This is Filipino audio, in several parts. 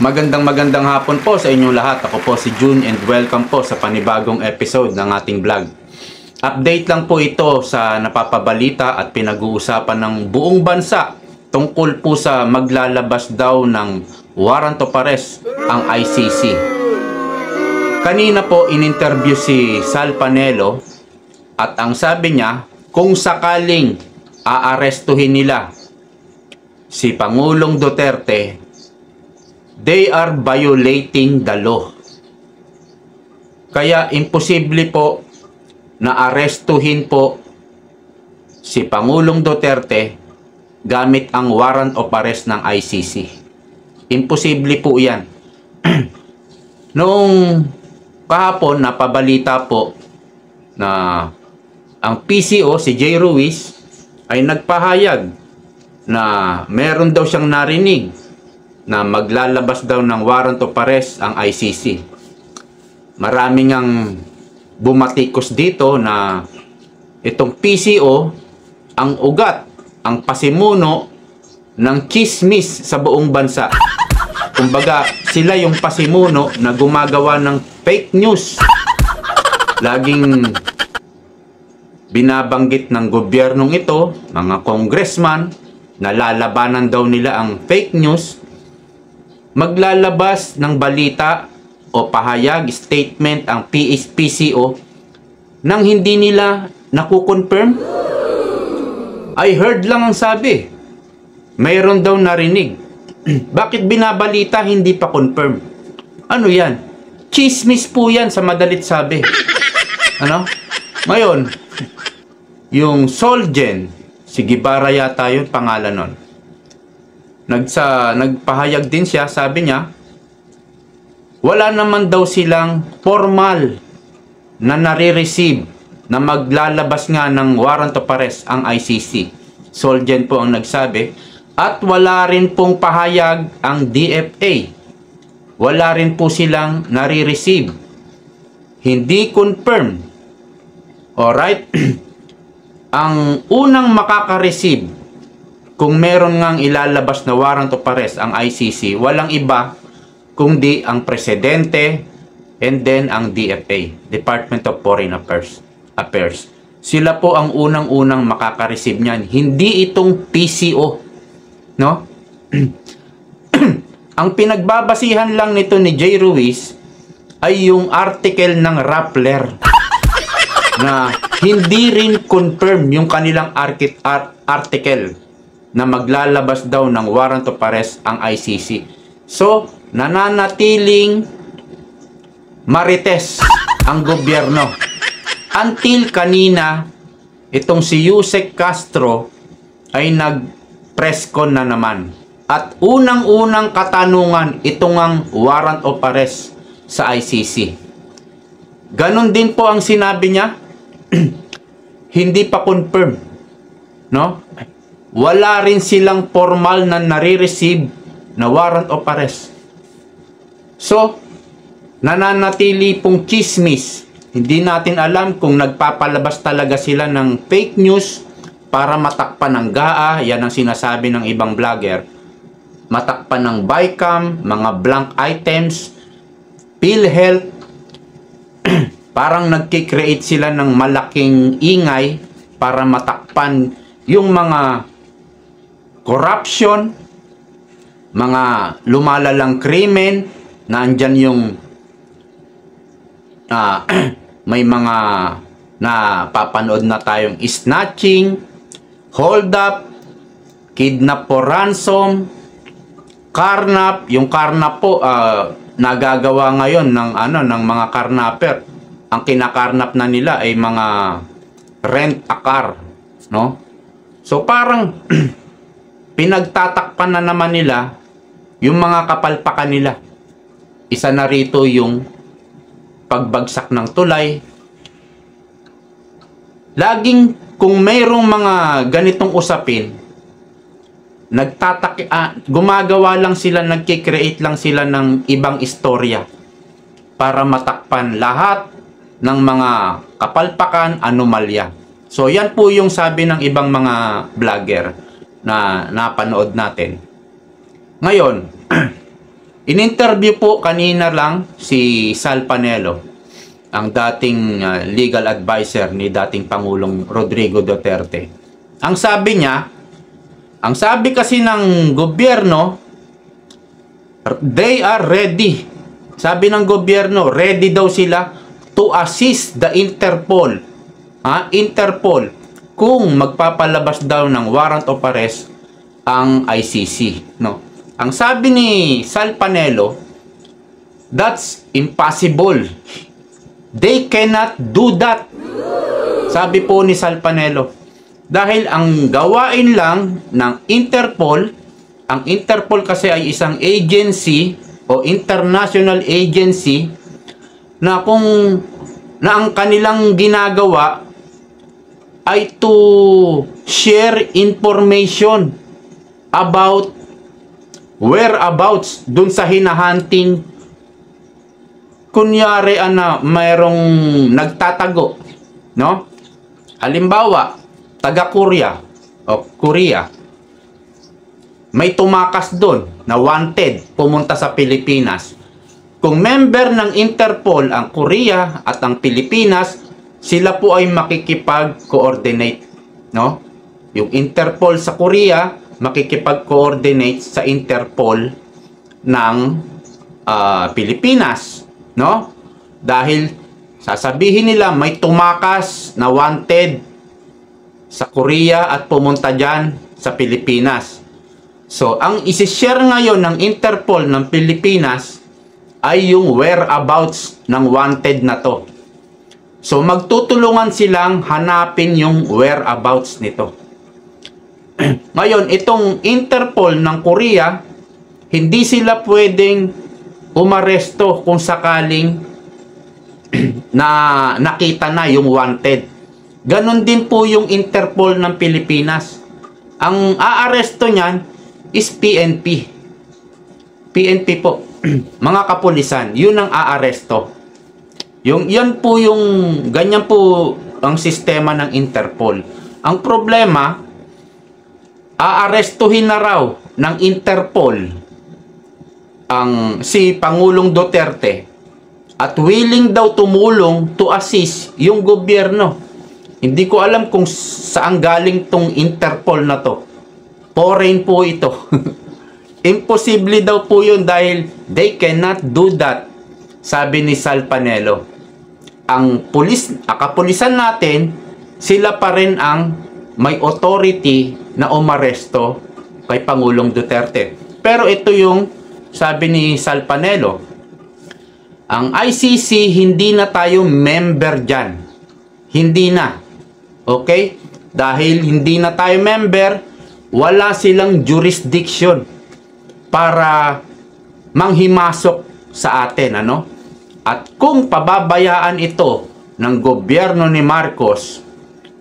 Magandang hapon po sa inyong lahat. Ako po si June and welcome po sa panibagong episode ng ating vlog. Update lang po ito sa napapabalita at pinag-uusapan ng buong bansa tungkol po sa maglalabas daw ng warrant of arrest ang ICC. Kanina po in-interview si Sal Panelo at ang sabi niya, kung sakaling aarestuhin nila si Pangulong Duterte, they are violating the law. Kaya imposible po na arestuhin po si Pangulong Duterte gamit ang warrant of arrest ng ICC. Imposible po yan. Noong kahapon napabalita po na ang PCO, si Jay Ruiz, ay nagpahayag na meron daw siyang narinig na maglalabas daw ng warrant of arrest ang ICC. Maraming ang bumatikos dito na itong PCO ang ugat, ang pasimuno ng chismis sa buong bansa. Kumbaga, sila yung pasimuno na gumagawa ng fake news. Laging binabanggit ng gobyernong ito, mga congressman, nalalabanan daw nila ang fake news. Maglalabas ng balita o pahayag, statement ang PCO nang hindi nila nakukonfirm. I heard lang ang sabi. Mayroon daw narinig. Bakit binabalita hindi pa confirm? Ano yan? Chismis po yan sa madalit sabi. Ano? Ngayon, yung Solgen, si Guevara yata yun pangalan nun. Nagpahayag din siya, sabi niya, wala naman daw silang formal na nare-receive na maglalabas nga ng warrant of arrest ang ICC. Solgen po ang nagsabi. At wala rin pong pahayag ang DFA. Wala rin po silang nare-receive. Hindi confirm. Alright? Ang unang makaka-receive kung meron ngang ilalabas na warrant of arrest ang ICC, walang iba kundi ang presidente and then ang DFA, Department of Foreign Affairs. Sila po ang unang-unang makaka-receive niyan, hindi itong PCO, no? Ang pinagbabasihan lang nito ni Jay Ruiz ay yung article ng Rappler na hindi rin confirm yung kanilang article na maglalabas daw ng warrant of arrest ang ICC. So, nananatiling marites ang gobyerno. Until kanina, itong si Yusek Castro ay nag-press con na naman. At unang-unang katanungan, itong ang warrant of arrest sa ICC. Ganon din po ang sinabi niya, hindi pa confirm. No? Wala rin silang formal na nare-receive na warrant of arrest. So, nananatili pong chismis. Hindi natin alam kung nagpapalabas talaga sila ng fake news para matakpan ng GAA. Yan ang sinasabi ng ibang vlogger. Matakpan ng BICAM, mga blank items, PhilHealth. Parang nagkikreate sila ng malaking ingay para matakpan yung mga corruption, mga lumalalang krimen, na andyan yung may mga napapanood na tayong snatching, hold up, kidnap for ransom, carnap. Yung carnap po nagagawa ngayon ng mga carnapper. Ang kinakarnap na nila ay mga rent a car, no? So parang pinagtatakpan na naman nila yung mga kapalpakan nila. Isa na rito yung pagbagsak ng tulay. Laging kung mayroong mga ganitong usapin, gumagawa lang sila, nagkikreate lang sila ng ibang istorya para matakpan lahat ng mga kapalpakan, anomalya. So yan po yung sabi ng ibang mga vlogger na napanood natin. Ngayon, In-interview po kanina lang si Sal Panelo, ang dating legal advisor ni dating Pangulong Rodrigo Duterte. Ang sabi niya, ang sabi kasi ng gobyerno, they are ready. Sabi ng gobyerno, ready daw sila to assist the Interpol. Interpol kung magpapalabas daw ng warrant of arrest ang ICC, no? Ang sabi ni Sal Panelo, that's impossible. They cannot do that. Sabi po ni Sal Panelo, dahil ang gawain lang ng Interpol, ang Interpol kasi ay isang agency o international agency na ang kanilang ginagawa ay to share information about whereabouts dun sa hinahunting, kunyari mayroong nagtatago, no? Halimbawa, taga Korea o Korea, may tumakas doon na wanted pumunta sa Pilipinas. Kung member ng Interpol ang Korea at ang Pilipinas, sila po ay makikipag-coordinate, no? Yung Interpol sa Korea makikipag-coordinate sa Interpol ng Pilipinas, no? Dahil sasabihin nila may tumakas na wanted sa Korea at pumunta dyan sa Pilipinas. So, ang isi-share ngayon ng Interpol ng Pilipinas ay yung whereabouts ng wanted na to. So, magtutulungan silang hanapin yung whereabouts nito. Ngayon, itong Interpol ng Korea, hindi sila pwedeng umaresto kung sakaling na nakita na yung wanted. Ganon din po yung Interpol ng Pilipinas. Ang aaresto niyan is PNP. PNP po. Mga kapulisan, yun ang aaresto. Yan po yung, ganyan po ang sistema ng Interpol. Ang problema, aarestuhin na raw ng Interpol si Pangulong Duterte at willing daw tumulong to assist yung gobyerno. Hindi ko alam kung saan galing tong Interpol na to. Foreign po ito. Imposible daw po yun dahil they cannot do that, sabi ni Sal Panelo. Ang kapulisan natin, sila pa rin ang may authority na umaresto kay Pangulong Duterte. Pero ito yung sabi ni Sal Panelo, ang ICC hindi na tayo member dyan. Hindi na. Okay? Dahil hindi na tayo member, wala silang jurisdiction para manghimasok sa atin, ano? At kung pababayaan ito ng gobyerno ni Marcos,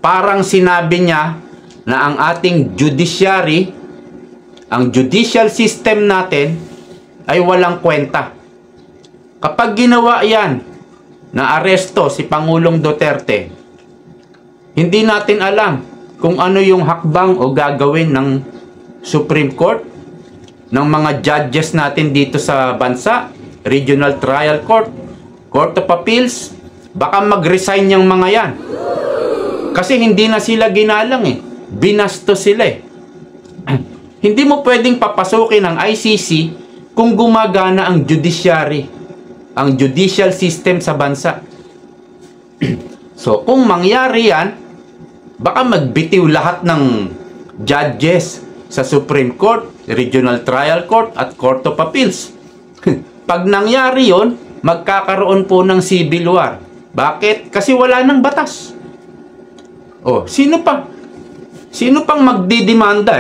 parang sinabi niya na ang ating judiciary, ang judicial system natin ay walang kwenta. Kapag ginawa yan, na aresto si Pangulong Duterte, hindi natin alam kung ano yung hakbang o gagawin ng Supreme Court, ng mga judges natin dito sa bansa, Regional Trial Court, Court of Appeals. Baka mag-resign yung mga yan. Kasi hindi na sila ginalang eh. Binasto sila eh. Hindi mo pwedeng papasukin ang ICC kung gumagana ang judiciary, ang judicial system sa bansa. So, kung mangyari yan, baka magbitiw lahat ng judges sa Supreme Court, Regional Trial Court, at Court of Appeals. Pag nangyari yon, magkakaroon po ng civil war. Bakit? Kasi wala nang batas. Oh, sino pa? Sino pang magdidemanda?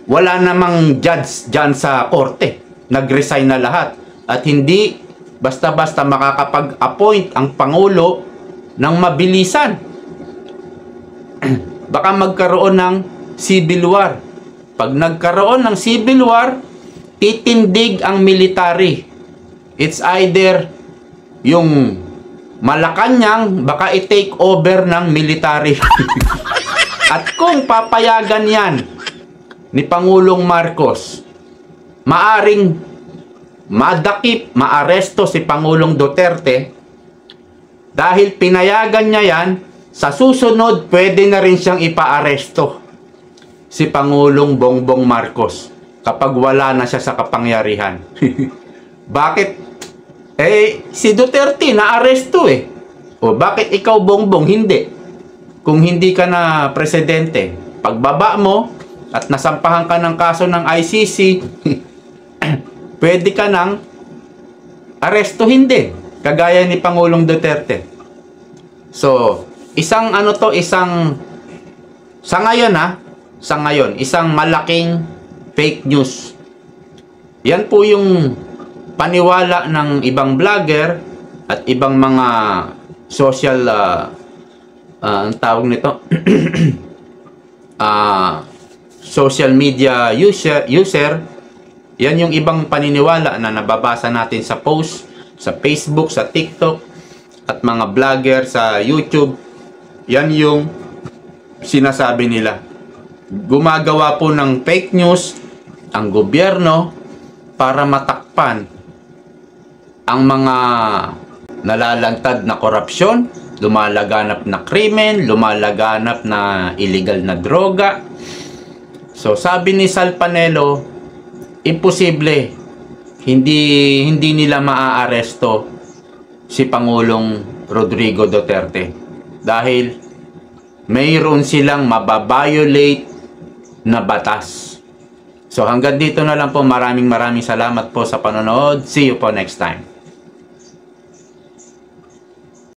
Wala namang judge dyan sa korte. Nag-resign na lahat. At hindi basta-basta makakapag-appoint ang Pangulo ng mabilisan. Baka magkaroon ng civil war. Pag nagkaroon ng civil war, titindig ang military. It's either yung Malacanang, baka i-take over ng military. At kung papayagan yan ni Pangulong Marcos, maaring madakip, maaresto si Pangulong Duterte, dahil pinayagan niya yan, sa susunod pwede na rin siyang ipaaresto si Pangulong Bongbong Marcos kapag wala na siya sa kapangyarihan. Bakit? Si Duterte na-aresto eh. O bakit ikaw, Bongbong, hindi? Kung hindi ka na presidente, pagbaba mo at nasampahan ka ng kaso ng ICC, pwede ka nang arestuhin din, kagaya ni Pangulong Duterte. So, isang sa ngayon, isang malaking fake news. Yan po yung paniwala ng ibang vlogger at ibang mga social, ang tawag nito, social media user. Yan yung ibang paniniwala na nababasa natin sa post, sa Facebook, sa TikTok, at mga vlogger sa YouTube. Yan yung sinasabi nila. Gumagawa po ng fake news ang gobyerno para matakpan ang mga nalalantad na korupsyon, lumalaganap na krimen, lumalaganap na illegal na droga. So sabi ni Sal Panelo, imposible hindi nila maaaresto si Pangulong Rodrigo Duterte dahil mayroon silang mababiolate na batas. So hanggang dito na lang po. Maraming salamat po sa panonood. See you po next time.